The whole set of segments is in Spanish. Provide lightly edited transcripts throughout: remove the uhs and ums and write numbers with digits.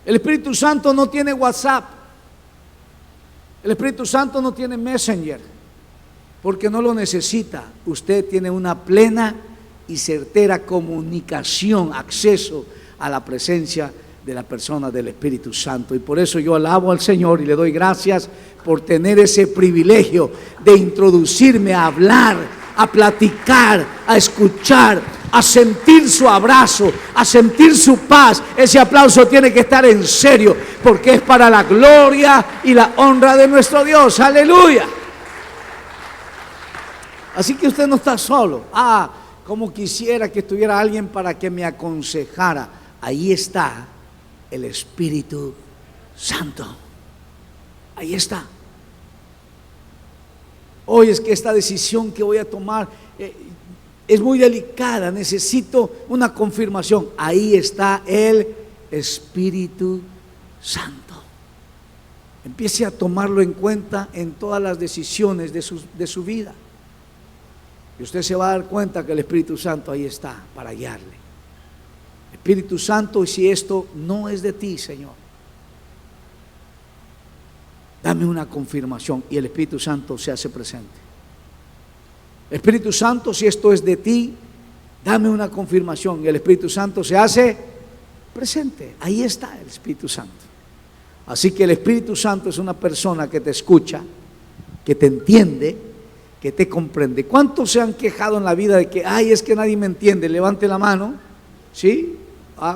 El Espíritu Santo no tiene WhatsApp. El Espíritu Santo no tiene Messenger, porque no lo necesita. Usted tiene una plena y certera comunicación, acceso a la presencia de la persona del Espíritu Santo. Y por eso yo alabo al Señor y le doy gracias por tener ese privilegio de introducirme a hablar, a platicar, a escuchar, a sentir su abrazo, a sentir su paz. Ese aplauso tiene que estar en serio, porque es para la gloria y la honra de nuestro Dios. Aleluya. Así que usted no está solo. Como quisiera que estuviera alguien para que me aconsejara. Ahí está el Espíritu Santo. Ahí está. Hoy es que esta decisión que voy a tomar es muy delicada. Necesito una confirmación. Ahí está el Espíritu Santo. Empiece a tomarlo en cuenta en todas las decisiones de su vida. Y usted se va a dar cuenta que el Espíritu Santo ahí está para guiarle. Espíritu Santo, y si esto no es de ti, Señor, dame una confirmación. Y el Espíritu Santo se hace presente. Espíritu Santo, si esto es de ti, dame una confirmación. Y el Espíritu Santo se hace presente. Ahí está el Espíritu Santo. Así que el Espíritu Santo es una persona que te escucha, que te entiende, que te comprende. ¿Cuántos se han quejado en la vida de que, es que nadie me entiende? Levante la mano. ¿Sí?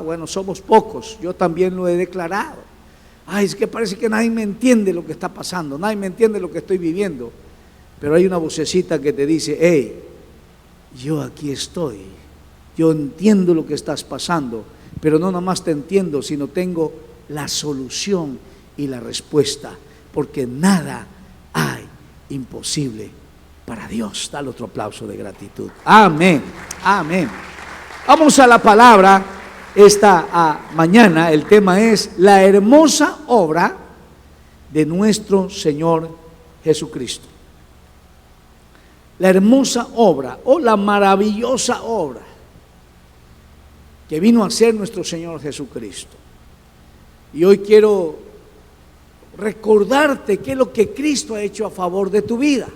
Bueno, somos pocos. Yo también lo he declarado. Es que parece que nadie me entiende lo que está pasando, nadie me entiende lo que estoy viviendo. Pero hay una vocecita que te dice: yo aquí estoy, yo entiendo lo que estás pasando, pero no nada más te entiendo, sino tengo la solución y la respuesta, porque nada hay imposible para Dios. Dale otro aplauso de gratitud. Amén, amén. Vamos a la palabra esta mañana. El tema es la hermosa obra de nuestro Señor Jesucristo. La hermosa obra o la maravillosa obra que vino a hacer nuestro Señor Jesucristo. Y hoy quiero recordarte qué es lo que Cristo ha hecho a favor de tu vida.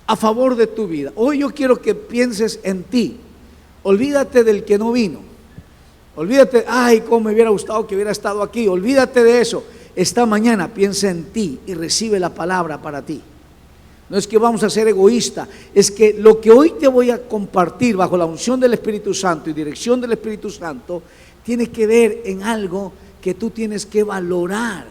A favor de tu vida. Hoy yo quiero que pienses en ti. Olvídate del que no vino. Olvídate, cómo me hubiera gustado que hubiera estado aquí. Olvídate de eso. Esta mañana piensa en ti y recibe la palabra para ti. No es que vamos a ser egoístas, es que lo que hoy te voy a compartir bajo la unción del Espíritu Santo y dirección del Espíritu Santo tiene que ver en algo que tú tienes que valorar,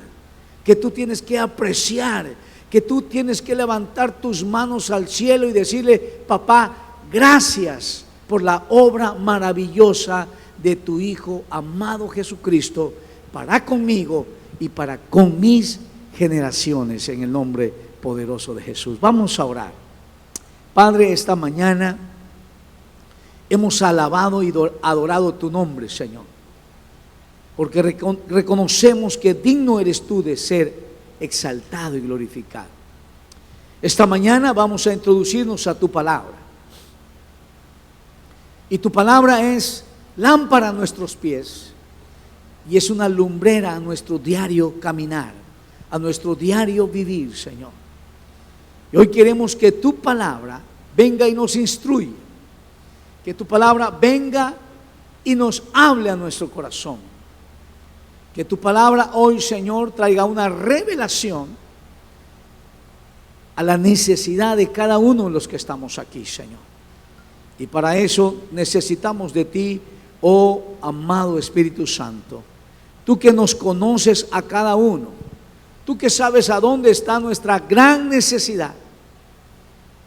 que tú tienes que apreciar, que tú tienes que levantar tus manos al cielo y decirle: papá, gracias por la obra maravillosa de tu Hijo amado Jesucristo para conmigo y para con mis generaciones, en el nombre poderoso de Jesús. Vamos a orar. Padre, esta mañana hemos alabado y adorado tu nombre, Señor, porque reconocemos que digno eres tú de ser exaltado y glorificado. Esta mañana vamos a introducirnos a tu palabra. Y tu palabra es lámpara a nuestros pies y es una lumbrera a nuestro diario caminar, a nuestro diario vivir, Señor. Y hoy queremos que tu palabra venga y nos instruya, que tu palabra venga y nos hable a nuestro corazón, que tu palabra hoy, Señor, traiga una revelación a la necesidad de cada uno de los que estamos aquí, Señor. Y para eso necesitamos de ti, oh amado Espíritu Santo. Tú que nos conoces a cada uno, tú que sabes a dónde está nuestra gran necesidad,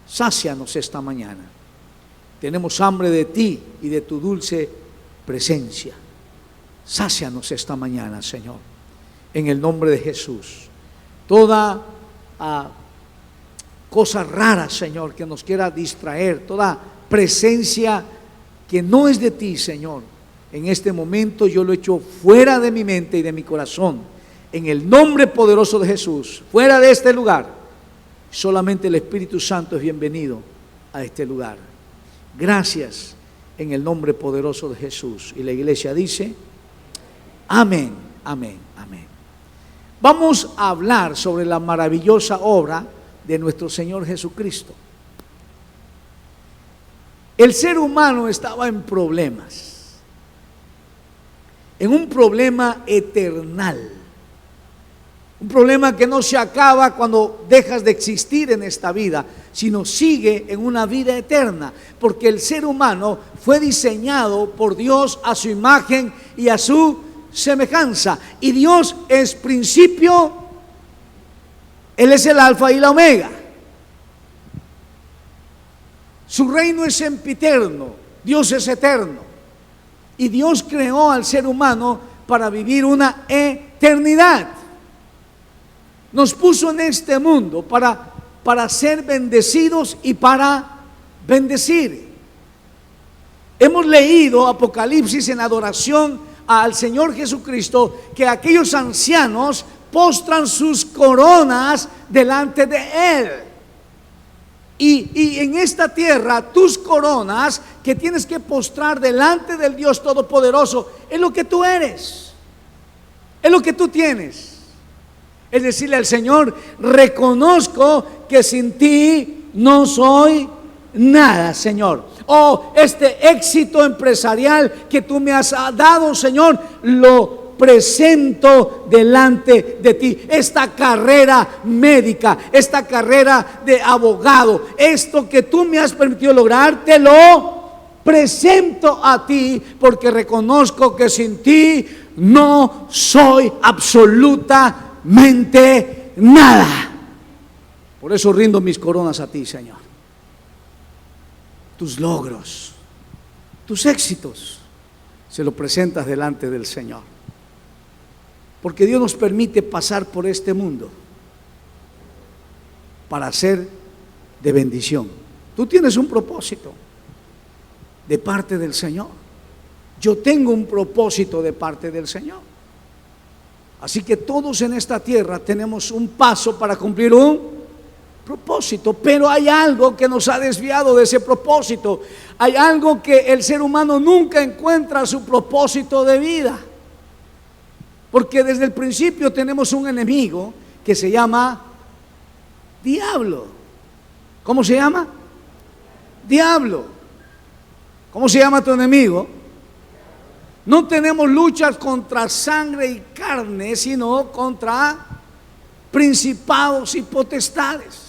sácianos esta mañana. Tenemos hambre de ti y de tu dulce presencia. Sácianos esta mañana, Señor, en el nombre de Jesús. Toda cosa rara, Señor, que nos quiera distraer, toda presencia que no es de ti, Señor, en este momento yo lo echo fuera de mi mente y de mi corazón, en el nombre poderoso de Jesús, fuera de este lugar. Solamente el Espíritu Santo es bienvenido a este lugar. Gracias en el nombre poderoso de Jesús. Y la iglesia dice: Amén, amén, amén. Vamos a hablar sobre la maravillosa obra de nuestro Señor Jesucristo. El ser humano estaba en problemas, en un problema eternal, un problema que no se acaba cuando dejas de existir en esta vida, sino sigue en una vida eterna, porque el ser humano fue diseñado por Dios a su imagen y a su semejanza, y Dios es principio, Él es el alfa y la omega. Su reino es sempiterno, Dios es eterno, y Dios creó al ser humano para vivir una eternidad. Nos puso en este mundo para ser bendecidos y para bendecir. Hemos leído Apocalipsis en adoración al Señor Jesucristo, que aquellos ancianos postran sus coronas delante de Él. Y en esta tierra, tus coronas que tienes que postrar delante del Dios Todopoderoso, es lo que tú eres, es lo que tú tienes. Es decirle al Señor: reconozco que sin ti no soy nada, Señor. Este éxito empresarial que tú me has dado, Señor, lo presento delante de ti. Esta carrera médica, esta carrera de abogado, esto que tú me has permitido lograr, te lo presento a ti, porque reconozco que sin ti no soy absolutamente nada. Por eso rindo mis coronas a ti, Señor. Tus logros, tus éxitos, se lo presentas delante del Señor, porque Dios nos permite pasar por este mundo para ser de bendición. Tú tienes un propósito de parte del Señor. Yo tengo un propósito de parte del Señor. Así que todos en esta tierra tenemos un paso para cumplir un propósito, pero hay algo que nos ha desviado de ese propósito. Hay algo que el ser humano nunca encuentra su propósito de vida, porque desde el principio tenemos un enemigo que se llama diablo. ¿Cómo se llama? Diablo. ¿Cómo se llama tu enemigo? No tenemos luchas contra sangre y carne, sino contra principados y potestades.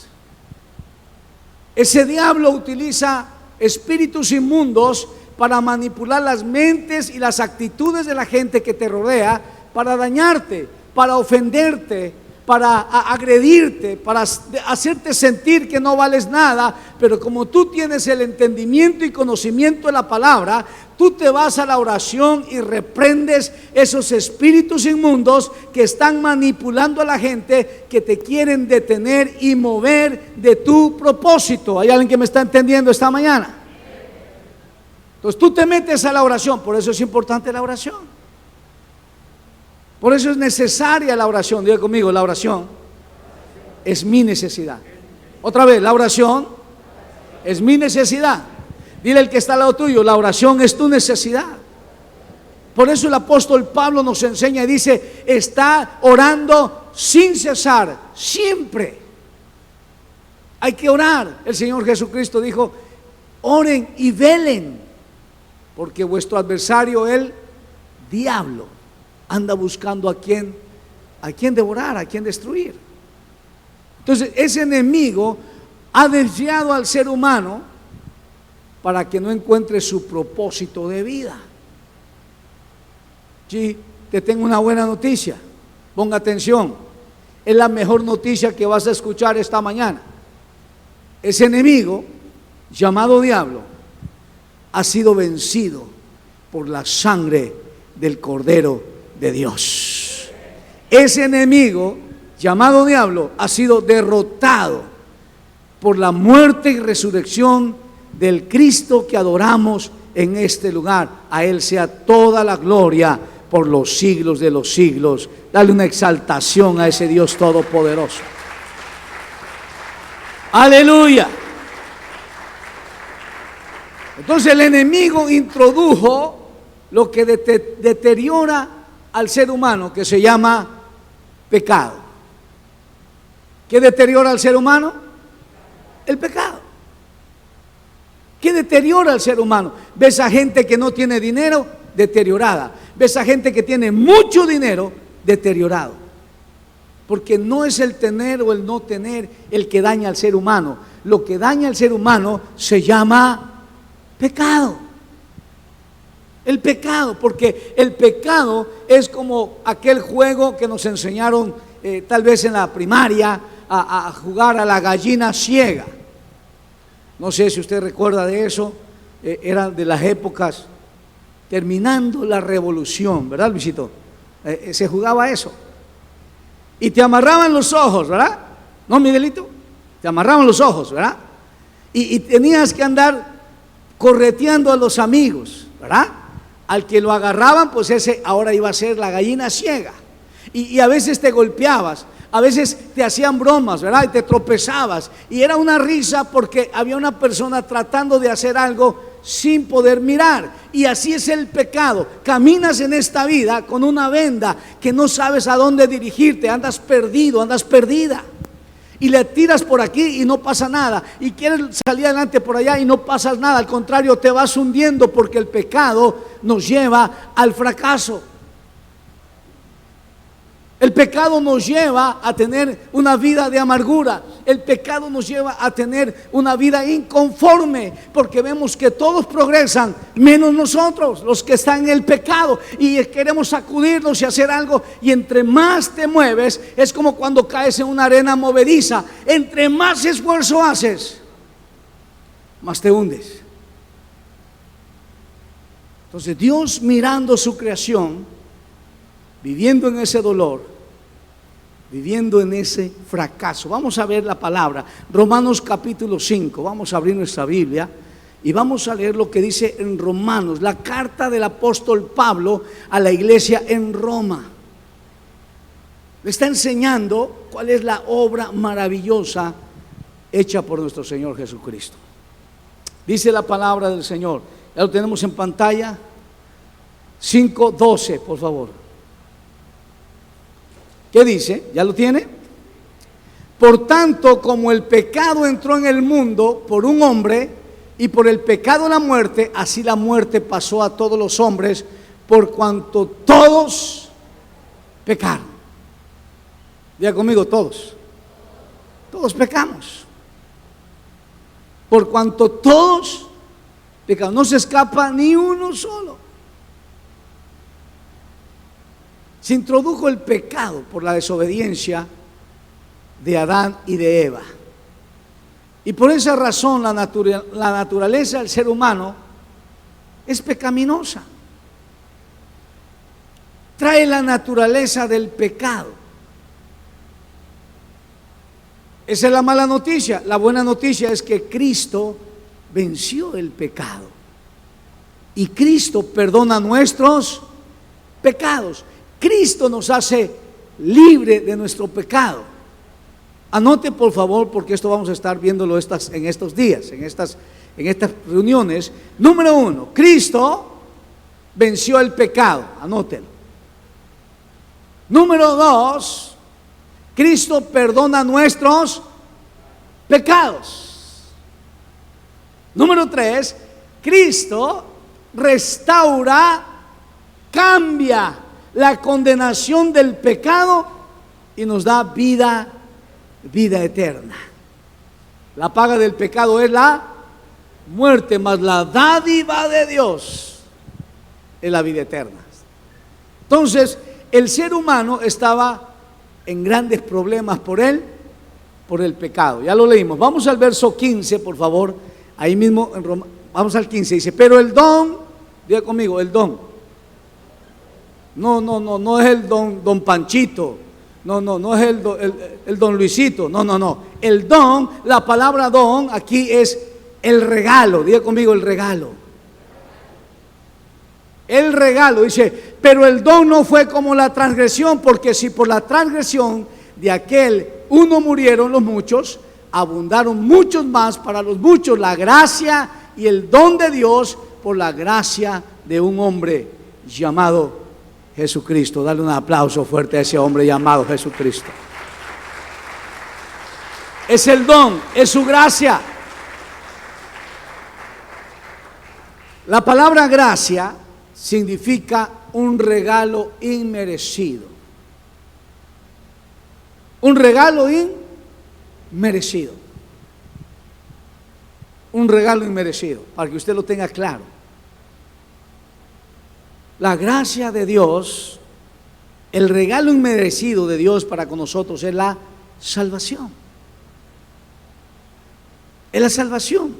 Ese diablo utiliza espíritus inmundos para manipular las mentes y las actitudes de la gente que te rodea, para dañarte, para ofenderte, para agredirte, para hacerte sentir que no vales nada. Pero como tú tienes el entendimiento y conocimiento de la palabra, tú te vas a la oración y reprendes esos espíritus inmundos que están manipulando a la gente, que te quieren detener y mover de tu propósito. ¿Hay alguien que me está entendiendo esta mañana? Entonces tú te metes a la oración. Por eso es importante la oración. Por eso es necesaria la oración. Diga conmigo: la oración es mi necesidad. Otra vez, la oración es mi necesidad. Dile al que está al lado tuyo: la oración es tu necesidad. Por eso el apóstol Pablo nos enseña y dice: está orando sin cesar, siempre. Hay que orar. El Señor Jesucristo dijo: oren y velen, porque vuestro adversario, el diablo, anda buscando a quien devorar, a quien destruir. Entonces ese enemigo ha desviado al ser humano para que no encuentre su propósito de vida. Sí, te tengo una buena noticia. Ponga atención. Es la mejor noticia que vas a escuchar esta mañana. Ese enemigo llamado diablo ha sido vencido por la sangre del Cordero de Dios. Ese enemigo llamado diablo ha sido derrotado por la muerte y resurrección del Cristo que adoramos en este lugar. A Él sea toda la gloria por los siglos de los siglos. Dale una exaltación a ese Dios todopoderoso. Aleluya. Entonces el enemigo introdujo lo que deteriora al ser humano que se llama pecado. ¿Qué deteriora al ser humano? El pecado. ¿Qué deteriora al ser humano? Ves a gente que no tiene dinero, deteriorada. Ves a gente que tiene mucho dinero, deteriorado. Porque no es el tener o el no tener el que daña al ser humano. Lo que daña al ser humano se llama pecado. El pecado, porque el pecado es como aquel juego que nos enseñaron tal vez en la primaria a jugar a la gallina ciega. No sé si usted recuerda de eso, eran de las épocas terminando la revolución, ¿verdad, Luisito? Se jugaba eso. Y te amarraban los ojos, ¿verdad? ¿No, Miguelito? Te amarraban los ojos, ¿verdad? Y tenías que andar correteando a los amigos, ¿verdad? Al que lo agarraban, pues ese ahora iba a ser la gallina ciega. Y a veces te golpeabas, a veces te hacían bromas, ¿verdad? Y te tropezabas. Y era una risa porque había una persona tratando de hacer algo sin poder mirar. Y así es el pecado. Caminas en esta vida con una venda que no sabes a dónde dirigirte. Andas perdido, andas perdida. Y le tiras por aquí y no pasa nada. Y quieres salir adelante por allá y no pasas nada. Al contrario, te vas hundiendo porque el pecado nos lleva al fracaso. El pecado nos lleva a tener una vida de amargura. El pecado nos lleva a tener una vida inconforme, porque vemos que todos progresan, menos nosotros, los que están en el pecado, y queremos sacudirnos y hacer algo. Y entre más te mueves, es como cuando caes en una arena movediza. Entre más esfuerzo haces, más te hundes. Entonces Dios, mirando su creación, viviendo en ese dolor, viviendo en ese fracaso. Vamos a ver la palabra, Romanos capítulo 5. Vamos a abrir nuestra Biblia y vamos a leer lo que dice en Romanos, la carta del apóstol Pablo a la iglesia en Roma. Le está enseñando cuál es la obra maravillosa hecha por nuestro Señor Jesucristo. Dice la palabra del Señor, ya lo tenemos en pantalla, 5:12, por favor. ¿Qué dice? ¿Ya lo tiene? Por tanto, como el pecado entró en el mundo por un hombre, y por el pecado la muerte, así la muerte pasó a todos los hombres, por cuanto todos pecaron. Diga conmigo, todos. Todos pecamos. Por cuanto todos pecaron. No se escapa ni uno solo. Se introdujo el pecado por la desobediencia de Adán y de Eva. Y por esa razón la naturaleza del ser humano es pecaminosa. Trae la naturaleza del pecado. Esa es la mala noticia. La buena noticia es que Cristo venció el pecado. Y Cristo perdona nuestros pecados. Cristo nos hace libre de nuestro pecado. Anote por favor, porque esto vamos a estar viéndolo en estos días, en estas reuniones. Número 1, Cristo venció el pecado. Anótelo. Número 2, Cristo perdona nuestros pecados. Número 3, Cristo restaura, cambia la condenación del pecado y nos da vida eterna. La paga del pecado es la muerte, mas la dádiva de Dios es la vida eterna. Entonces, el ser humano estaba en grandes problemas por el pecado. Ya lo leímos. Vamos al verso 15, por favor. Ahí mismo en Roma, vamos al 15. Dice, pero el don, diga conmigo, el don. No es el don Panchito. No es el don Luisito. No. El don, la palabra don aquí es el regalo. Diga conmigo, el regalo. El regalo, dice, pero el don no fue como la transgresión, porque si por la transgresión de aquel uno murieron los muchos, abundaron muchos más para los muchos la gracia y el don de Dios por la gracia de un hombre llamado Jesucristo. Dale un aplauso fuerte a ese hombre llamado Jesucristo. Es el don, es su gracia. La palabra gracia significa un regalo inmerecido. Un regalo inmerecido. Un regalo inmerecido, para que usted lo tenga claro. La gracia de Dios, el regalo inmerecido de Dios para con nosotros es la salvación. Es la salvación.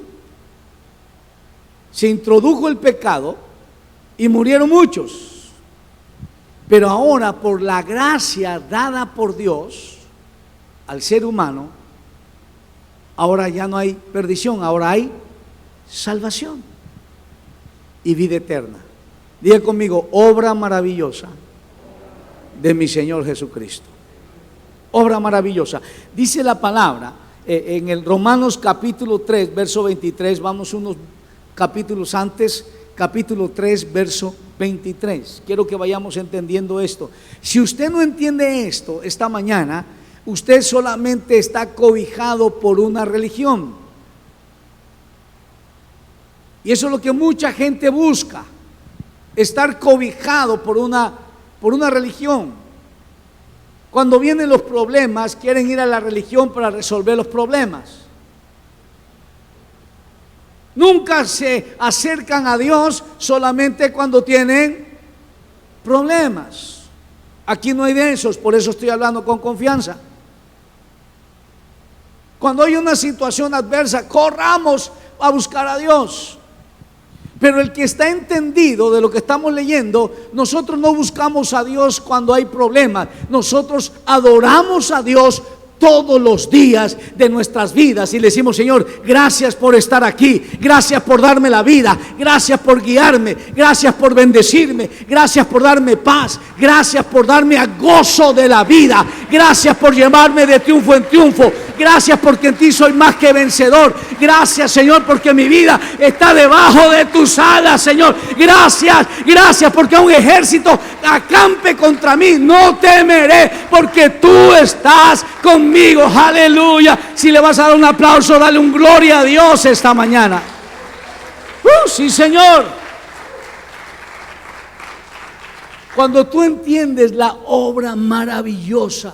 Se introdujo el pecado y murieron muchos. Pero ahora, por la gracia dada por Dios al ser humano, ahora ya no hay perdición, ahora hay salvación y vida eterna. Diga conmigo, obra maravillosa de mi Señor Jesucristo. Obra maravillosa. Dice la palabra en el Romanos capítulo 3, verso 23, vamos unos capítulos antes, capítulo 3, verso 23. Quiero que vayamos entendiendo esto. Si usted no entiende esto esta mañana, usted solamente está cobijado por una religión. Y eso es lo que mucha gente busca, estar cobijado por una religión. Cuando vienen los problemas, quieren ir a la religión para resolver los problemas. Nunca se acercan a Dios solamente cuando tienen problemas. Aquí no hay de esos, por eso estoy hablando con confianza. Cuando hay una situación adversa, corramos a buscar a Dios. Pero el que está entendido de lo que estamos leyendo, nosotros no buscamos a Dios cuando hay problemas. Nosotros adoramos a Dios todos los días de nuestras vidas y le decimos: Señor, gracias por estar aquí, gracias por darme la vida, gracias por guiarme, gracias por bendecirme, gracias por darme paz, gracias por darme a gozo de la vida, gracias por llevarme de triunfo en triunfo, gracias porque en ti soy más que vencedor, gracias, Señor, porque mi vida está debajo de tus alas, Señor, gracias, gracias porque un ejército acampe contra mí, no temeré porque tú estás conmigo. Aleluya. Si le vas a dar un aplauso, dale un gloria a Dios esta mañana. Sí, Señor. Cuando tú entiendes la obra maravillosa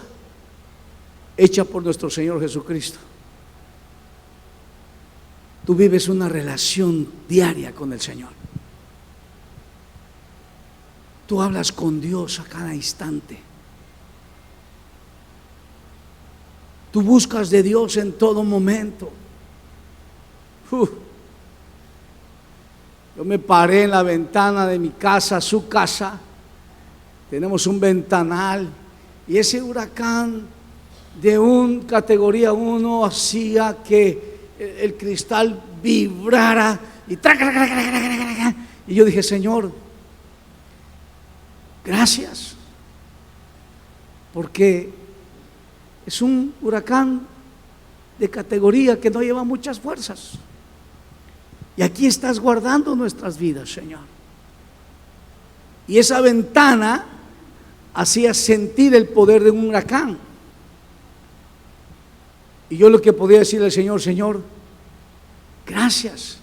hecha por nuestro Señor Jesucristo, tú vives una relación diaria con el Señor. Tú hablas con Dios a cada instante. Tú buscas de Dios en todo momento. Yo me paré en la ventana de mi casa, su casa. Tenemos un ventanal y ese huracán de un categoría 1 hacía que el cristal vibrara y yo dije: Señor, gracias, porque es un huracán de categoría que no lleva muchas fuerzas. Y aquí estás guardando nuestras vidas, Señor. Y esa ventana hacía sentir el poder de un huracán. Y yo lo que podía decirle al Señor: Señor, gracias,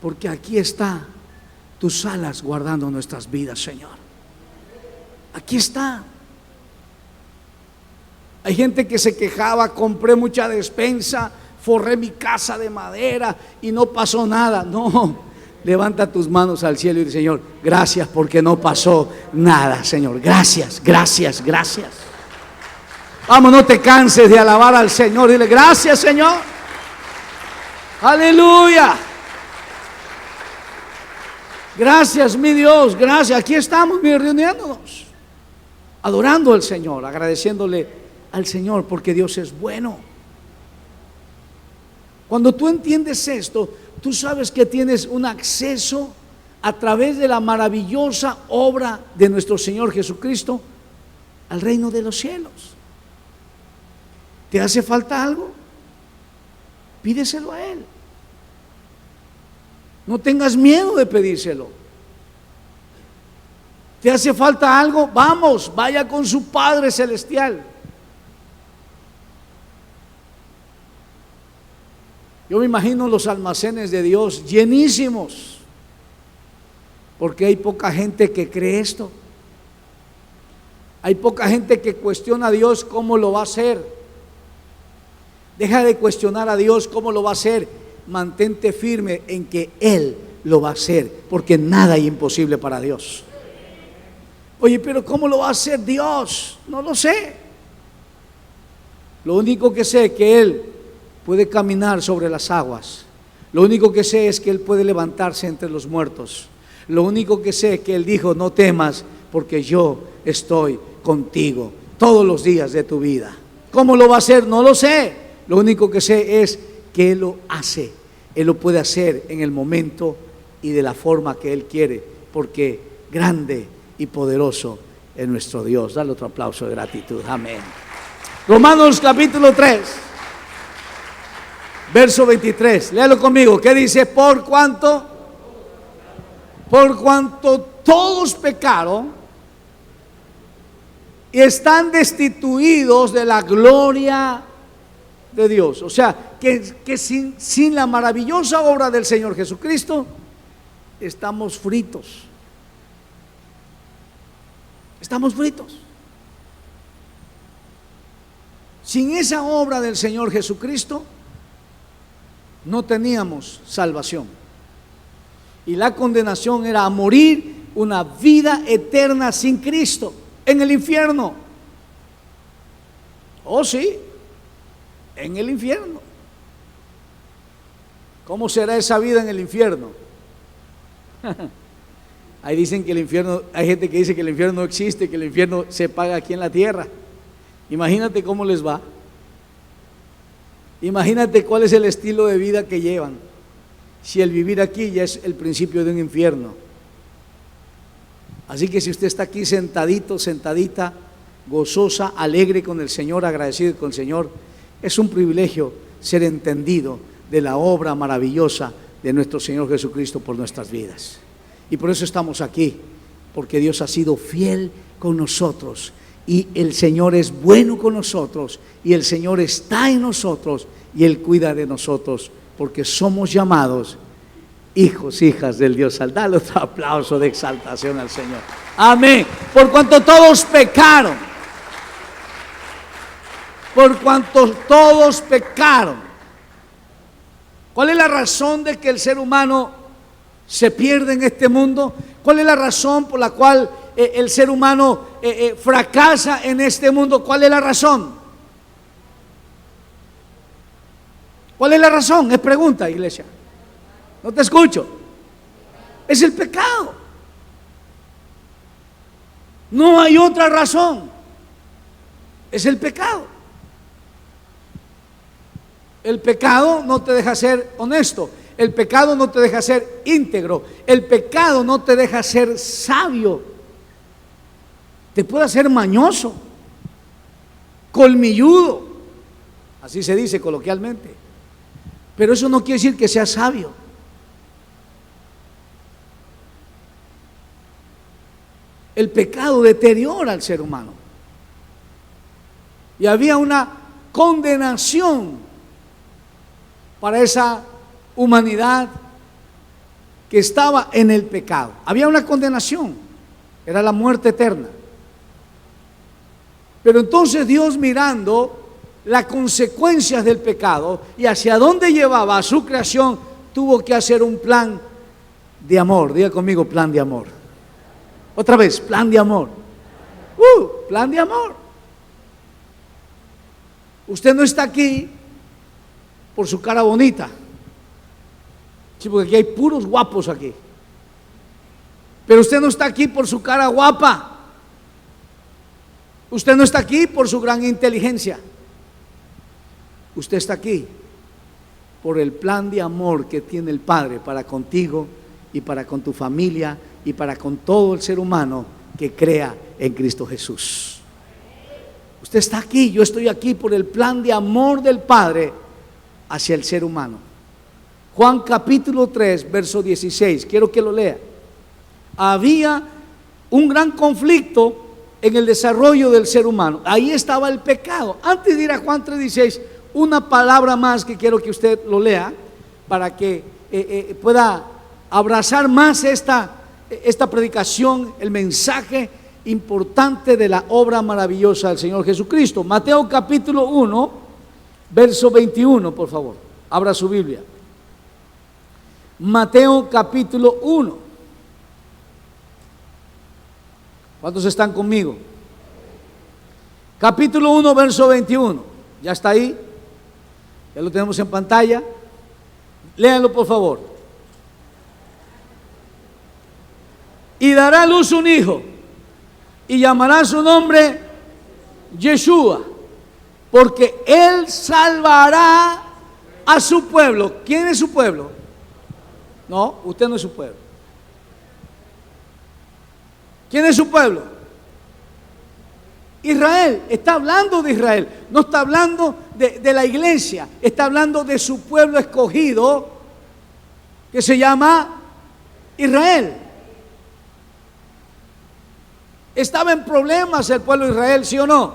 porque aquí está tus alas guardando nuestras vidas, Señor. Aquí está. Hay gente que se quejaba: compré mucha despensa, forré mi casa de madera y no pasó nada. No, levanta tus manos al cielo y dice: Señor, gracias porque no pasó nada, Señor. Gracias, gracias, gracias. Vamos, no te canses de alabar al Señor. Dile: gracias, Señor. Aleluya. Gracias, mi Dios, gracias. Aquí estamos, reuniéndonos, adorando al Señor, agradeciéndole al Señor porque Dios es bueno. Cuando tú entiendes esto, tú sabes que tienes un acceso a través de la maravillosa obra de nuestro Señor Jesucristo al reino de los cielos. ¿Te hace falta algo? Pídeselo a Él. No tengas miedo de pedírselo. ¿Te hace falta algo? Vamos, vaya con su Padre Celestial. Yo me imagino los almacenes de Dios llenísimos, porque hay poca gente que cree esto. Hay poca gente que cuestiona a Dios cómo lo va a hacer. Deja de cuestionar a Dios cómo lo va a hacer. Mantente firme en que Él lo va a hacer, porque nada es imposible para Dios. Oye, pero ¿cómo lo va a hacer Dios? No lo sé. Lo único que sé es que Él puede caminar sobre las aguas. Lo único que sé es que Él puede levantarse entre los muertos. Lo único que sé es que Él dijo: no temas, porque yo estoy contigo todos los días de tu vida. ¿Cómo lo va a hacer? No lo sé. Lo único que sé es que Él lo hace. Él lo puede hacer en el momento y de la forma que Él quiere, porque grande y poderoso es nuestro Dios. Dale otro aplauso de gratitud. Amén. Romanos capítulo 3, verso 23. Léalo conmigo. ¿Qué dice? Por cuanto todos pecaron y están destituidos de la gloria de Dios. O sea, que sin la maravillosa obra del Señor Jesucristo, estamos fritos. Estamos fritos. Sin esa obra del Señor Jesucristo, no teníamos salvación. Y la condenación era a morir una vida eterna sin Cristo en el infierno. Oh, sí, en el infierno. ¿Cómo será esa vida en el infierno? Ahí dicen que el infierno, hay gente que dice que el infierno no existe, que el infierno se paga aquí en la tierra. Imagínate cómo les va. Imagínate cuál es el estilo de vida que llevan, si el vivir aquí ya es el principio de un infierno. Así que si usted está aquí sentadito, sentadita, gozosa, alegre con el Señor, agradecido con el Señor, es un privilegio ser entendido de la obra maravillosa de nuestro Señor Jesucristo por nuestras vidas. Y por eso estamos aquí, porque Dios ha sido fiel con nosotros, y el Señor es bueno con nosotros, y el Señor está en nosotros, y Él cuida de nosotros, porque somos llamados hijos, hijas del Dios salvo. Dale otro aplauso de exaltación al Señor. Amén. Por cuanto todos pecaron, por cuanto todos pecaron. ¿Cuál es la razón de que el ser humano se pierde en este mundo? ¿Cuál es la razón por la cual el ser humano fracasa en este mundo? ¿Cuál es la razón? ¿Cuál es la razón? Es pregunta, iglesia. No te escucho. Es el pecado. No hay otra razón. Es el pecado. El pecado no te deja ser honesto. El pecado no te deja ser íntegro. El pecado no te deja ser sabio. Te puede hacer mañoso, colmilludo, así se dice coloquialmente. Pero eso no quiere decir que sea sabio. El pecado deteriora al ser humano. Y había una condenación para esa humanidad que estaba en el pecado. Había una condenación, era la muerte eterna. Pero entonces Dios, mirando las consecuencias del pecado y hacia dónde llevaba a su creación, tuvo que hacer un plan de amor. Diga conmigo, plan de amor. Otra vez, plan de amor. Plan de amor. Usted no está aquí por su cara bonita. Sí, porque aquí hay puros guapos aquí. Pero usted no está aquí por su cara guapa. Usted no está aquí por su gran inteligencia. Usted está aquí por el plan de amor que tiene el Padre para contigo y para con tu familia y para con todo el ser humano que crea en Cristo Jesús. Usted está aquí, yo estoy aquí por el plan de amor del Padre hacia el ser humano. Juan capítulo 3, verso 16, quiero que lo lea. Había un gran conflicto en el desarrollo del ser humano. Ahí estaba el pecado. Antes de ir a Juan 3:16, una palabra más que quiero que usted lo lea para que pueda abrazar más esta predicación, el mensaje importante de la obra maravillosa del Señor Jesucristo. Mateo capítulo 1, verso 21, por favor. Abra su Biblia. Mateo capítulo 1. ¿Cuántos están conmigo? Capítulo 1, verso 21. ¿Ya está ahí? Ya lo tenemos en pantalla. Léanlo, por favor. Y dará a luz un hijo, y llamará su nombre Yeshua, porque él salvará a su pueblo. ¿Quién es su pueblo? No, usted no es su pueblo. ¿Quién es su pueblo? Israel. Está hablando de Israel. No está hablando de la iglesia. Está hablando de su pueblo escogido, que se llama Israel. ¿Estaba en problemas el pueblo de Israel, sí o no?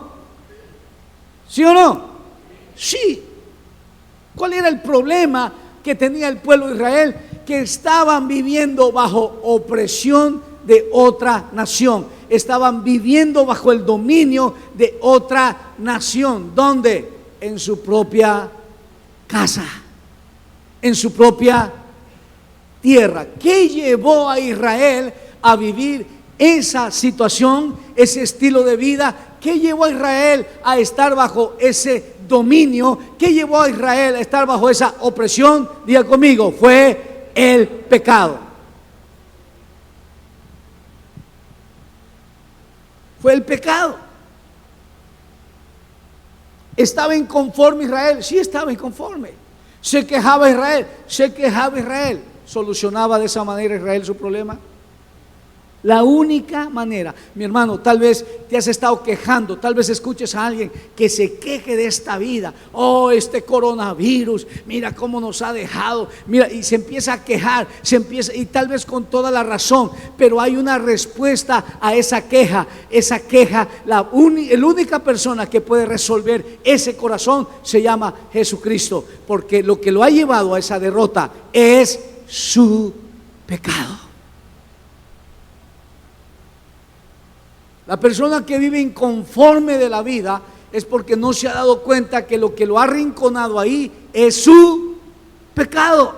¿Sí o no? Sí. ¿Cuál era el problema que tenía el pueblo de Israel? Que estaban viviendo bajo opresión de otra nación. Estaban viviendo bajo el dominio de otra nación. ¿Dónde? En su propia casa, en su propia tierra. ¿Qué llevó a Israel a vivir esa situación, ese estilo de vida? ¿Qué llevó a Israel a estar bajo ese dominio? ¿Qué llevó a Israel a estar bajo esa opresión? Diga conmigo, fue el pecado. Fue el pecado. ¿Estaba inconforme Israel? Sí, estaba inconforme. ¿Se quejaba Israel? Se quejaba Israel. ¿Solucionaba de esa manera Israel su problema? La única manera, mi hermano, tal vez te has estado quejando, tal vez escuches a alguien que se queje de esta vida. Oh, este coronavirus, mira cómo nos ha dejado, mira, y se empieza a quejar, y tal vez con toda la razón, pero hay una respuesta a esa queja. Esa queja, la única persona que puede resolver ese corazón se llama Jesucristo, porque lo que lo ha llevado a esa derrota es su pecado. La persona que vive inconforme de la vida es porque no se ha dado cuenta que lo que lo ha arrinconado ahí es su pecado.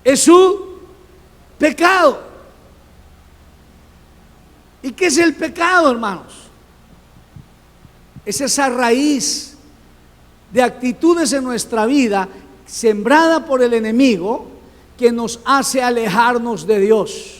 Es su pecado. ¿Y qué es el pecado, hermanos? Es esa raíz de actitudes en nuestra vida sembrada por el enemigo que nos hace alejarnos de Dios.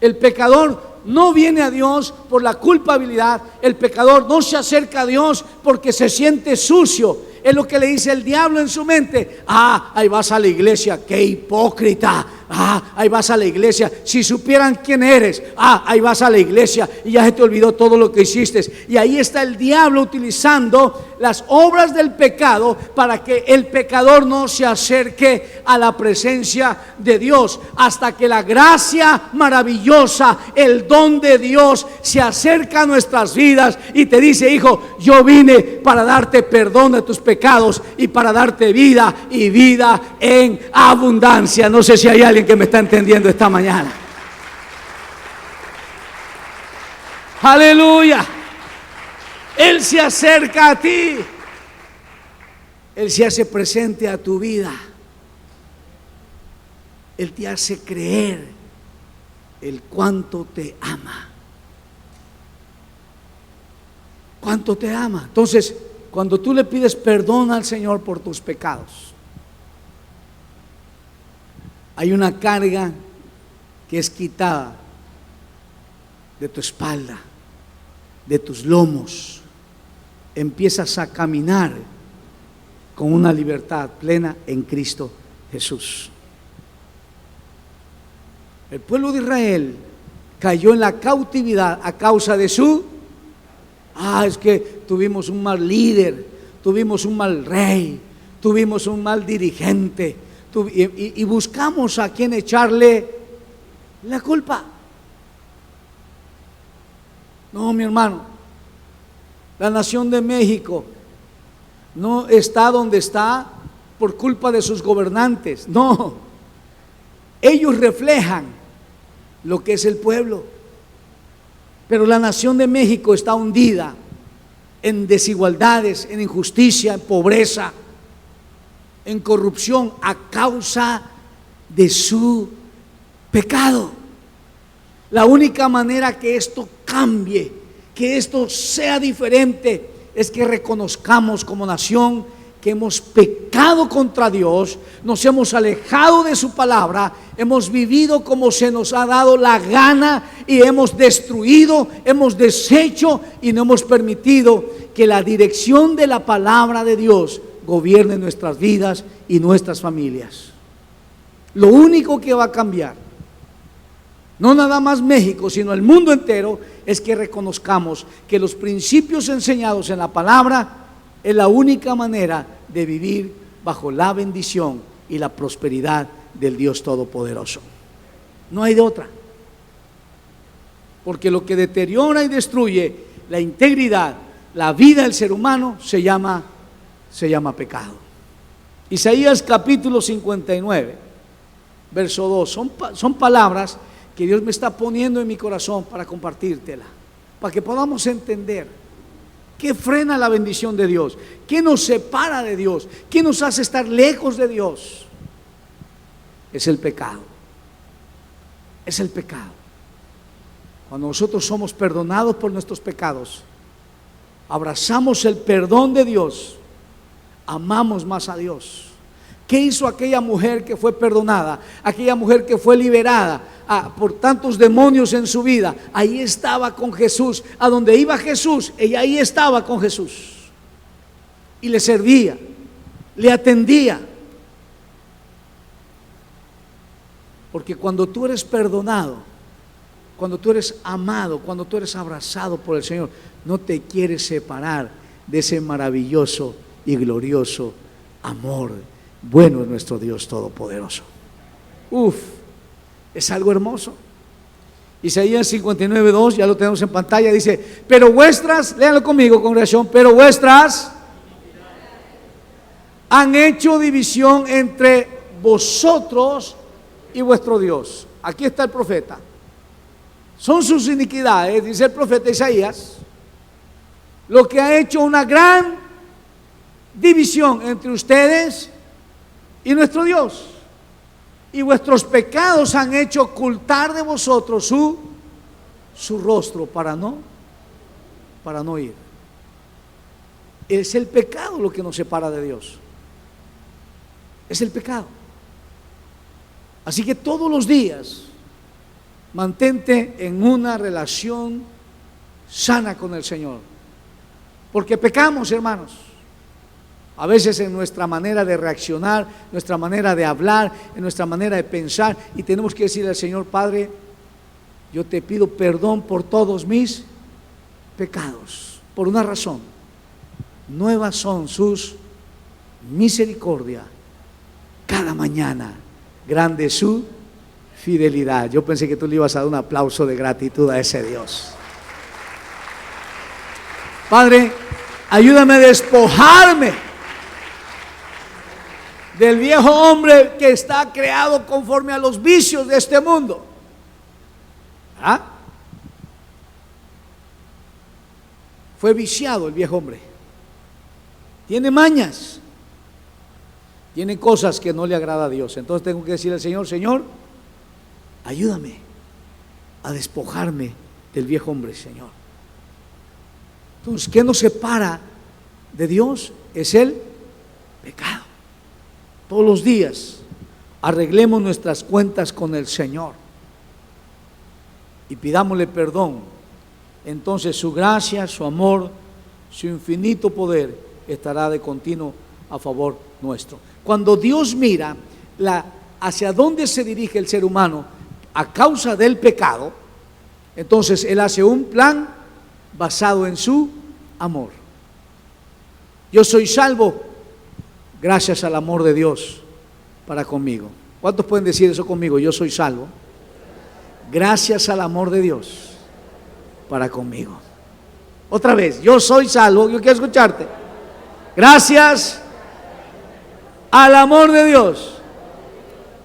El pecador no viene a Dios por la culpabilidad. El pecador no se acerca a Dios porque se siente sucio. Es lo que le dice el diablo en su mente. Ah, ahí vas a la iglesia, qué hipócrita. Ah, ahí vas a la iglesia, si supieran quién eres. Ah, ahí vas a la iglesia y ya se te olvidó todo lo que hiciste. Y ahí está el diablo utilizando las obras del pecado para que el pecador no se acerque a la presencia de Dios, hasta que la gracia maravillosa, el don de Dios se acerca a nuestras vidas y te dice: hijo, yo vine para darte perdón de tus pecados y para darte vida y vida en abundancia. No sé si hay alguien que me está entendiendo esta mañana. Aleluya. Él se acerca a ti. Él se hace presente a tu vida. Él te hace creer el cuánto te ama. Cuánto te ama. Entonces, cuando tú le pides perdón al Señor por tus pecados, hay una carga que es quitada de tu espalda, de tus lomos. Empiezas a caminar con una libertad plena en Cristo Jesús. El pueblo de Israel cayó en la cautividad a causa de su... es que tuvimos un mal líder, tuvimos un mal rey, tuvimos un mal dirigente, y buscamos a quien echarle La culpa. No, mi hermano, la nación de México no está donde está por culpa de sus gobernantes. No, ellos reflejan lo que es el pueblo. Pero la nación de México está hundida en desigualdades, en injusticia, en pobreza, en corrupción a causa de su pecado. La única manera que esto cambie, que esto sea diferente, es que reconozcamos como nación que hemos pecado contra Dios, nos hemos alejado de su palabra, hemos vivido como se nos ha dado la gana y hemos destruido, hemos deshecho y no hemos permitido que la dirección de la palabra de Dios gobierne nuestras vidas y nuestras familias. Lo único que va a cambiar, no nada más México, sino el mundo entero, es que reconozcamos que los principios enseñados en la palabra es la única manera de vivir bajo la bendición y la prosperidad del Dios Todopoderoso. No hay de otra. Porque lo que deteriora y destruye la integridad, la vida del ser humano, se llama pecado. Isaías capítulo 59, verso 2, son palabras que Dios me está poniendo en mi corazón para compartírtela, para que podamos entender qué frena la bendición de Dios, qué nos separa de Dios, qué nos hace estar lejos de Dios. Es el pecado. Es el pecado. Cuando nosotros somos perdonados por nuestros pecados, abrazamos el perdón de Dios, amamos más a Dios. ¿Qué hizo aquella mujer que fue perdonada? Aquella mujer que fue liberada por tantos demonios en su vida. Ahí estaba con Jesús. A donde iba Jesús, ella ahí estaba con Jesús. Y le servía, le atendía. Porque cuando tú eres perdonado, cuando tú eres amado, cuando tú eres abrazado por el Señor, no te quieres separar de ese maravilloso y glorioso amor. Bueno es nuestro Dios Todopoderoso. Es algo hermoso. Isaías 59, 2, ya lo tenemos en pantalla, dice: pero vuestras, léanlo conmigo, congregación, pero vuestras han hecho división entre vosotros y vuestro Dios. Aquí está el profeta. Son sus iniquidades, dice el profeta Isaías, lo que ha hecho una gran división entre ustedes y nuestro Dios. Y vuestros pecados han hecho ocultar de vosotros su rostro para no ir. Es el pecado lo que nos separa de Dios. Es el pecado. Así que todos los días mantente en una relación sana con el Señor. Porque pecamos, hermanos. A veces en nuestra manera de reaccionar, nuestra manera de hablar, en nuestra manera de pensar, y tenemos que decirle al Señor: Padre, yo te pido perdón por todos mis pecados, por una razón: nuevas son sus misericordias cada mañana, grande es su fidelidad. Yo pensé que tú le ibas a dar un aplauso de gratitud a ese Dios. Padre, ayúdame a despojarme del viejo hombre que está creado conforme a los vicios de este mundo. Fue viciado el viejo hombre. Tiene mañas. Tiene cosas que no le agrada a Dios. Entonces tengo que decirle al Señor: Señor, ayúdame a despojarme del viejo hombre, Señor. Entonces, ¿qué nos separa de Dios? Es el pecado. Todos los días arreglemos nuestras cuentas con el Señor y pidámosle perdón. Entonces su gracia, su amor, su infinito poder estará de continuo a favor nuestro. Cuando Dios mira hacia dónde se dirige el ser humano a causa del pecado, entonces Él hace un plan basado en su amor. Yo soy salvo gracias al amor de Dios para conmigo. ¿Cuántos pueden decir eso conmigo? Yo soy salvo gracias al amor de Dios para conmigo. Otra vez, yo soy salvo, yo quiero escucharte. Gracias al amor de Dios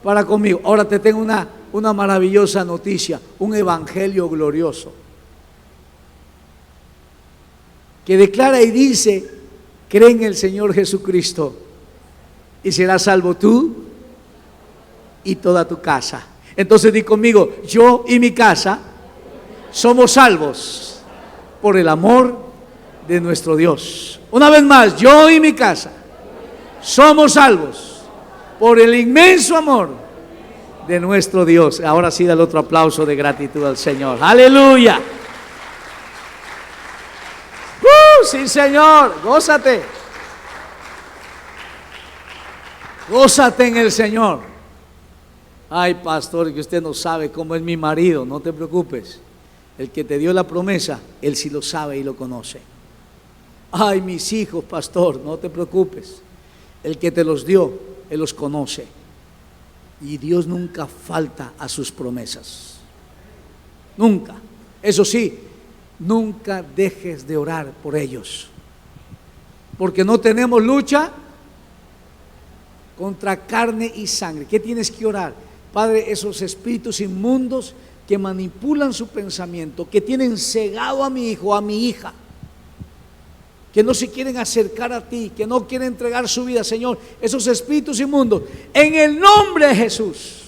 para conmigo. Ahora te tengo una maravillosa noticia, un evangelio glorioso que declara y dice: cree en el Señor Jesucristo y serás salvo tú y toda tu casa. Entonces di conmigo: yo y mi casa somos salvos por el amor de nuestro Dios. Una vez más, yo y mi casa somos salvos por el inmenso amor de nuestro Dios. Ahora sí, dale otro aplauso de gratitud al Señor. Aleluya. Sí, Señor, gózate. Gózate en el Señor. Ay, pastor, que usted no sabe cómo es mi marido. No te preocupes. El que te dio la promesa, Él sí lo sabe y lo conoce. Ay, mis hijos, pastor, no te preocupes. El que te los dio, Él los conoce. Y Dios nunca falta a sus promesas. Nunca. Eso sí, nunca dejes de orar por ellos. Porque no tenemos lucha contra carne y sangre. ¿Qué tienes que orar? Padre, esos espíritus inmundos que manipulan su pensamiento, que tienen cegado a mi hijo, a mi hija, que no se quieren acercar a ti, que no quieren entregar su vida, Señor, esos espíritus inmundos, en el nombre de Jesús,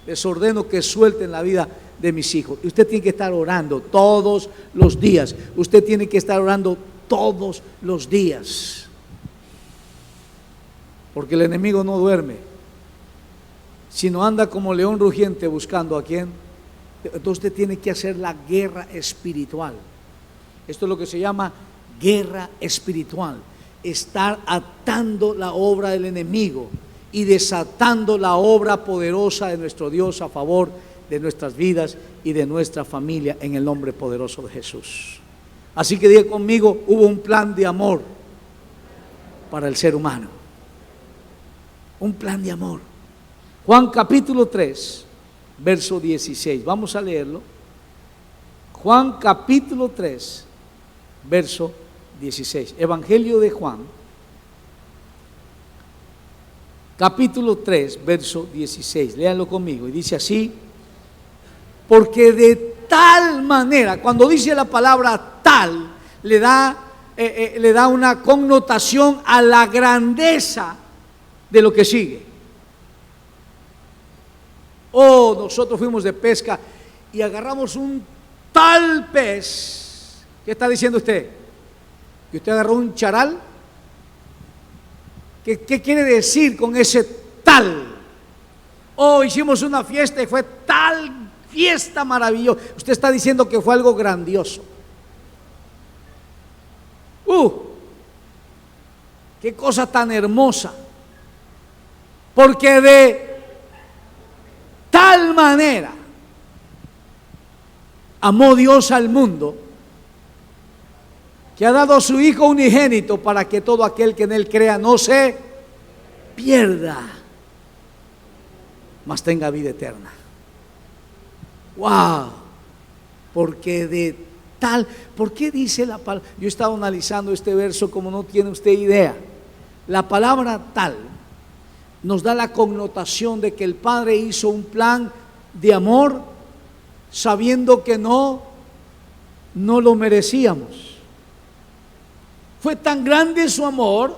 les ordeno que suelten la vida de mis hijos. Y usted tiene que estar orando todos los días. Usted tiene que estar orando todos los días, porque el enemigo no duerme, sino anda como león rugiente buscando a quién. Entonces usted tiene que hacer la guerra espiritual. Esto es lo que se llama guerra espiritual. Estar atando la obra del enemigo y desatando la obra poderosa de nuestro Dios a favor de nuestras vidas y de nuestra familia, en el nombre poderoso de Jesús. Así que diga conmigo: hubo un plan de amor para el ser humano. Un plan de amor. Juan capítulo 3, verso 16. Vamos a leerlo. Juan capítulo 3, verso 16. Evangelio de Juan, capítulo 3, verso 16. Léanlo conmigo. Y dice así: porque de tal manera, cuando dice la palabra tal, le da una connotación a la grandeza de lo que sigue. Oh, nosotros fuimos de pesca y agarramos un tal pez. ¿Qué está diciendo usted? ¿Que usted agarró un charal? ¿Qué quiere decir con ese tal? Oh, hicimos una fiesta y fue tal fiesta maravillosa. Usted está diciendo que fue algo grandioso. Qué cosa tan hermosa. Porque de tal manera amó Dios al mundo, que ha dado a su Hijo unigénito, para que todo aquel que en Él crea no se pierda, mas tenga vida eterna. ¡Wow! Porque de tal, ¿por qué dice la palabra? Yo he estado analizando este verso como no tiene usted idea. La palabra tal nos da la connotación de que el Padre hizo un plan de amor sabiendo que no lo merecíamos. Fue tan grande su amor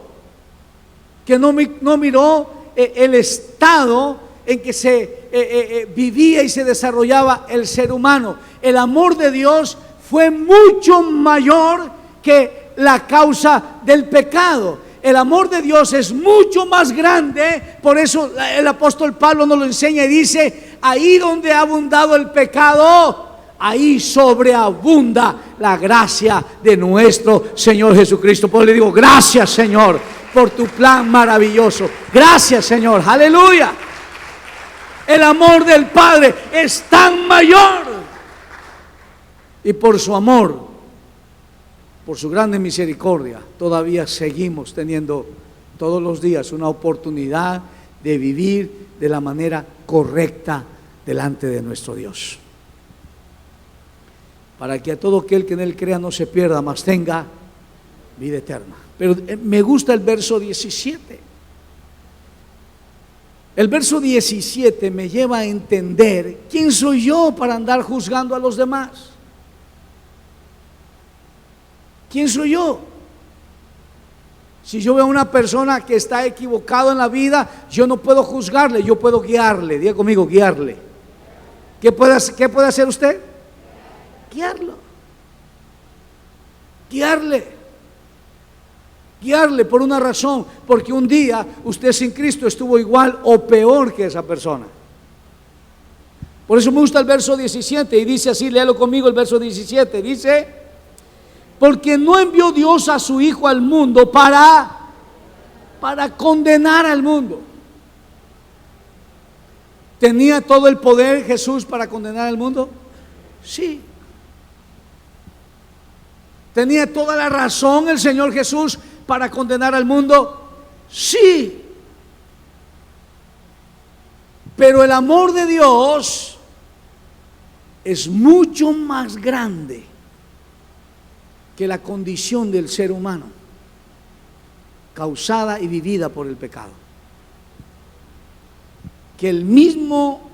que no miró el estado en que se vivía y se desarrollaba el ser humano. El amor de Dios fue mucho mayor que la causa del pecado. El amor de Dios es mucho más grande. Por eso el apóstol Pablo nos lo enseña y dice: ahí donde ha abundado el pecado, ahí sobreabunda la gracia de nuestro Señor Jesucristo. Por eso le digo: gracias, Señor, por tu plan maravilloso. Gracias, Señor, aleluya. El amor del Padre es tan mayor, y por su amor, por su grande misericordia, todavía seguimos teniendo todos los días una oportunidad de vivir de la manera correcta delante de nuestro Dios. para que a todo aquel que en él crea no se pierda, mas tenga vida eterna. Pero me gusta el verso 17. El verso 17 me lleva a entender quién soy yo para andar juzgando a los demás. ¿Quién soy yo? Si yo veo a una persona que está equivocado en la vida, yo no puedo juzgarle, yo puedo guiarle. Diga conmigo, guiarle. ¿Qué puede hacer usted? Guiarlo. Guiarle por una razón, porque un día usted sin Cristo estuvo igual o peor que esa persona. Por eso me gusta el verso 17 y dice así, léalo conmigo el verso 17, dice: porque no envió Dios a su Hijo al mundo para condenar al mundo. ¿Tenía todo el poder Jesús para condenar al mundo? Sí. ¿Tenía toda la razón el Señor Jesús para condenar al mundo? Sí. Pero el amor de Dios es mucho más grande que la condición del ser humano, causada y vivida por el pecado. Que el mismo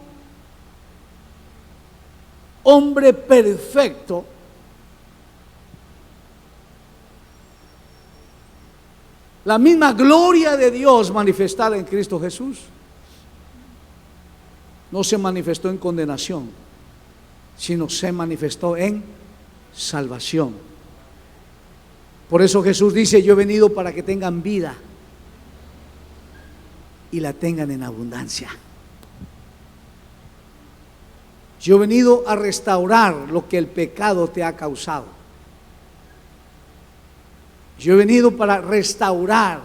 hombre perfecto la misma gloria de Dios manifestada en Cristo Jesús no se manifestó en condenación, sino se manifestó en salvación. Por eso Jesús dice: yo he venido para que tengan vida y la tengan en abundancia. Yo he venido a restaurar lo que el pecado te ha causado. Yo he venido para restaurar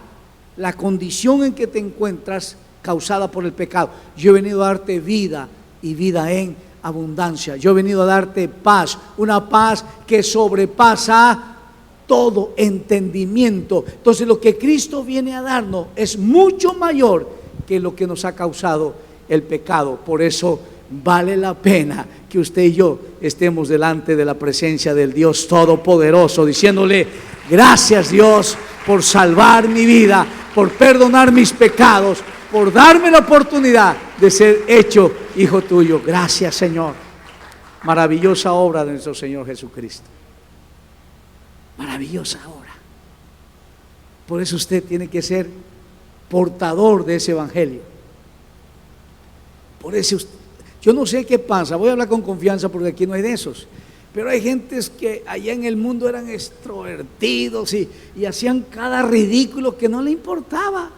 la condición en que te encuentras causada por el pecado. Yo he venido a darte vida y vida en abundancia. Yo he venido a darte paz, una paz que sobrepasa todo entendimiento. Entonces lo que Cristo viene a darnos es mucho mayor que lo que nos ha causado el pecado. Por eso vale la pena que usted y yo estemos delante de la presencia del Dios Todopoderoso, diciéndole: gracias Dios por salvar mi vida, por perdonar mis pecados, por darme la oportunidad de ser hecho hijo tuyo. Gracias, Señor. Maravillosa obra de nuestro Señor Jesucristo. Maravillosa obra. Por eso usted tiene que ser portador de ese evangelio. Por eso yo no sé qué pasa, voy a hablar con confianza porque aquí no hay de esos, pero hay gentes que allá en el mundo eran extrovertidos y hacían cada ridículo que no le importaba,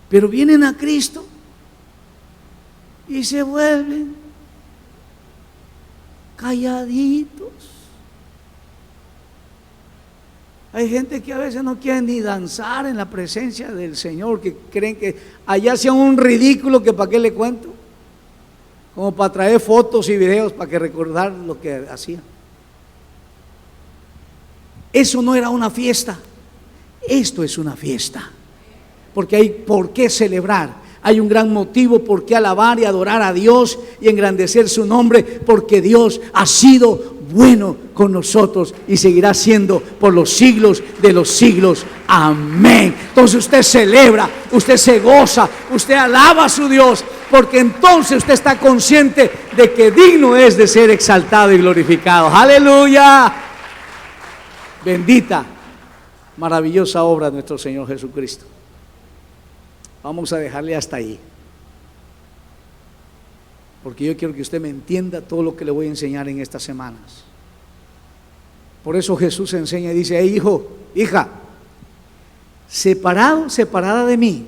pero vienen a Cristo y se vuelven calladitos. Hay gente que a veces no quiere ni danzar en la presencia del Señor, que creen que allá hacían un ridículo que para qué le cuento, como para traer fotos y videos para que recordar lo que hacían. Eso no era una fiesta, esto es una fiesta, porque hay por qué celebrar. Hay un gran motivo por qué alabar y adorar a Dios y engrandecer su nombre, porque Dios ha sido bueno con nosotros y seguirá siendo por los siglos de los siglos. Amén. Entonces usted celebra, usted se goza, usted alaba a su Dios, porque entonces usted está consciente de que digno es de ser exaltado y glorificado. Aleluya. Bendita, maravillosa obra de nuestro Señor Jesucristo. Vamos a dejarle hasta ahí, porque yo quiero que usted me entienda todo lo que le voy a enseñar en estas semanas. Por eso Jesús enseña y dice: hey, hijo, hija, separada de mí,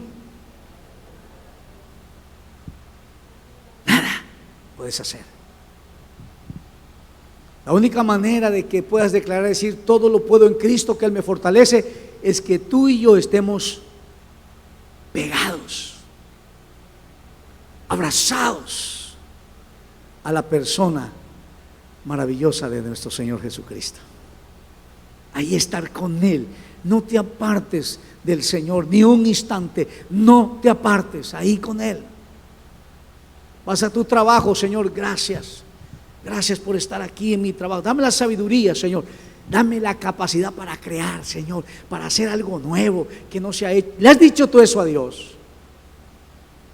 nada puedes hacer. La única manera de que puedas declarar, decir: todo lo puedo en Cristo que Él me fortalece, es que tú y yo estemos pegados, abrazados a la persona maravillosa de nuestro Señor Jesucristo. Ahí estar con Él. No te apartes del Señor ni un instante, no te apartes, ahí con Él. Vas a tu trabajo: Señor, gracias. Gracias por estar aquí en mi trabajo. Dame la sabiduría, Señor. Dame la capacidad para crear, Señor, para hacer algo nuevo que no se ha hecho. ¿Le has dicho tú eso a Dios?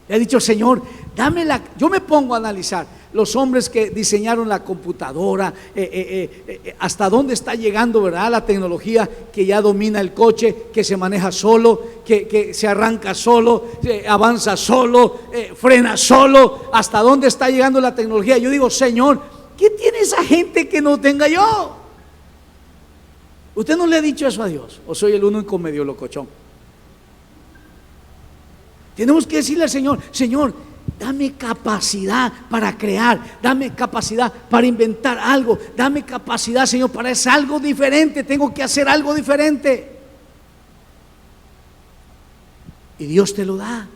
Le has dicho, Señor, dame la... Yo me pongo a analizar los hombres que diseñaron la computadora, hasta dónde está llegando, ¿verdad?, la tecnología que ya domina el coche, que se maneja solo, que se arranca solo, avanza solo, frena solo. Hasta dónde está llegando la tecnología. Yo digo, Señor, ¿qué tiene esa gente que no tenga yo? ¿Usted no le ha dicho eso a Dios? ¿O soy el único medio locochón? Tenemos que decirle al Señor, Señor, dame capacidad para crear, dame capacidad para inventar algo, dame capacidad, Señor, para hacer algo diferente. Tengo que hacer algo diferente. Y Dios te lo da.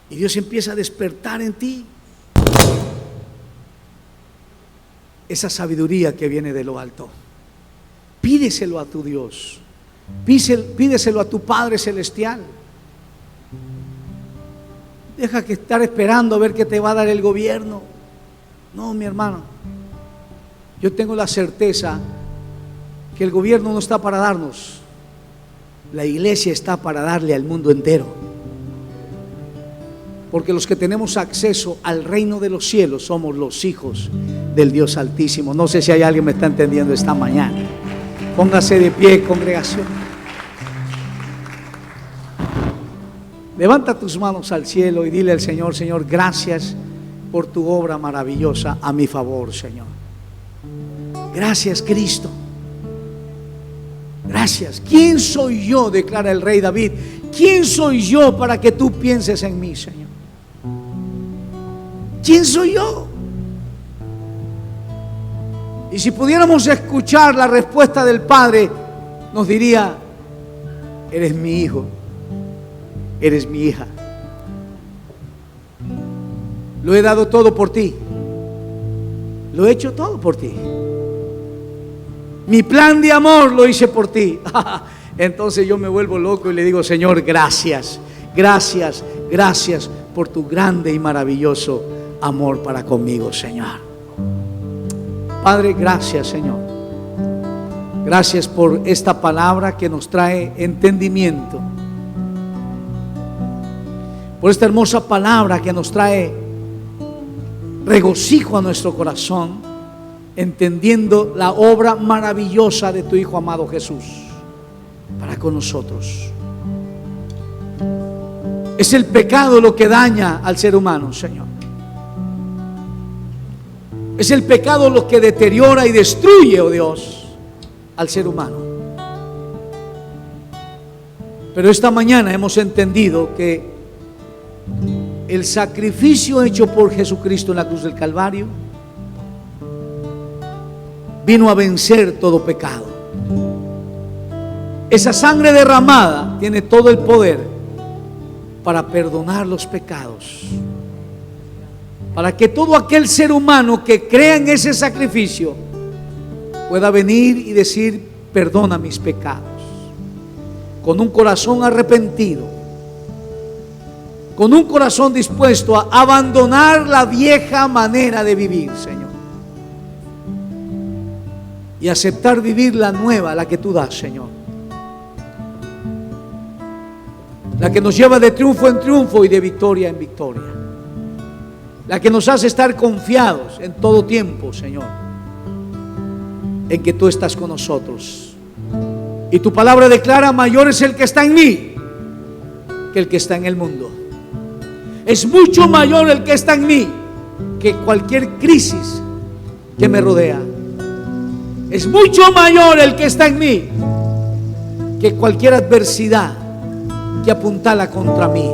Y Dios empieza a despertar en ti esa sabiduría que viene de lo alto. Pídeselo a tu Dios, pídeselo a tu Padre Celestial. Deja que estar esperando a ver qué te va a dar el gobierno. No, mi hermano, yo tengo la certeza que el gobierno no está para darnos, la iglesia está para darle al mundo entero. Porque los que tenemos acceso al reino de los cielos somos los hijos del Dios Altísimo. No sé si hay alguien que me está entendiendo esta mañana. Póngase de pie, congregación. Levanta tus manos al cielo y dile al Señor, Señor, gracias por tu obra maravillosa a mi favor, Señor. Gracias, Cristo. Gracias. ¿Quién soy yo?, declara el rey David. ¿Quién soy yo para que tú pienses en mí, Señor? ¿Quién soy yo? Y si pudiéramos escuchar la respuesta del Padre, nos diría, eres mi hijo, eres mi hija. Lo he dado todo por ti. Lo he hecho todo por ti. Mi plan de amor lo hice por ti. Entonces yo me vuelvo loco y le digo, Señor, gracias, gracias, gracias por tu grande y maravilloso amor para conmigo, Señor. Padre, gracias, Señor. Gracias por esta palabra que nos trae entendimiento. Por esta hermosa palabra que nos trae regocijo a nuestro corazón, entendiendo la obra maravillosa de tu Hijo amado Jesús para con nosotros. Es el pecado lo que daña al ser humano, Señor. Es el pecado lo que deteriora y destruye, oh Dios, al ser humano. Pero esta mañana hemos entendido que el sacrificio hecho por Jesucristo en la cruz del Calvario vino a vencer todo pecado. Esa sangre derramada tiene todo el poder para perdonar los pecados, para que todo aquel ser humano que crea en ese sacrificio pueda venir y decir, perdona mis pecados, con un corazón arrepentido, con un corazón dispuesto a abandonar la vieja manera de vivir, Señor, y aceptar vivir la nueva, la que tú das, Señor, la que nos lleva de triunfo en triunfo y de victoria en victoria, la que nos hace estar confiados en todo tiempo, Señor, en que tú estás con nosotros. Y tu palabra declara, mayor es el que está en mí que el que está en el mundo. Es mucho mayor el que está en mí que cualquier crisis que me rodea. Es mucho mayor el que está en mí que cualquier adversidad que apuntala contra mí.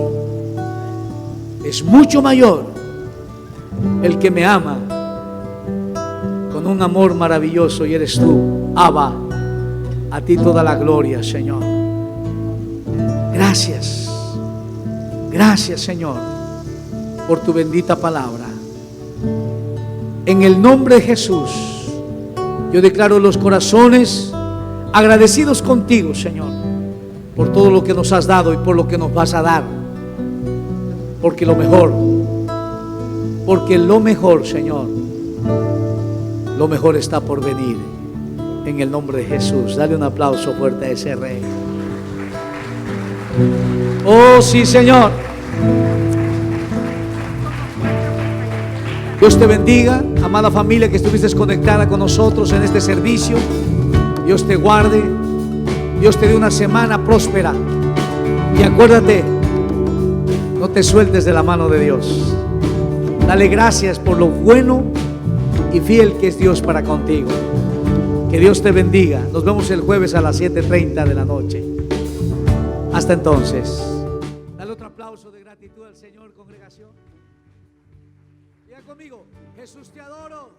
Es mucho mayor el que me ama con un amor maravilloso, y eres tú, Abba. A ti toda la gloria, Señor. Gracias, gracias, Señor, por tu bendita palabra. En el nombre de Jesús, yo declaro los corazones agradecidos contigo, Señor, por todo lo que nos has dado y por lo que nos vas a dar, porque lo mejor porque lo mejor, Señor, lo mejor está por venir. En el nombre de Jesús, dale un aplauso fuerte a ese Rey. Oh, sí, Señor. Dios te bendiga, amada familia que estuviste conectada con nosotros en este servicio. Dios te guarde, Dios te dé una semana próspera. Y acuérdate, no te sueltes de la mano de Dios. Dale gracias por lo bueno y fiel que es Dios para contigo. Que Dios te bendiga. Nos vemos el jueves a las 7:30 de la noche. Hasta entonces. Dale otro aplauso de gratitud al Señor, congregación. Diga conmigo: Jesús, te adoro.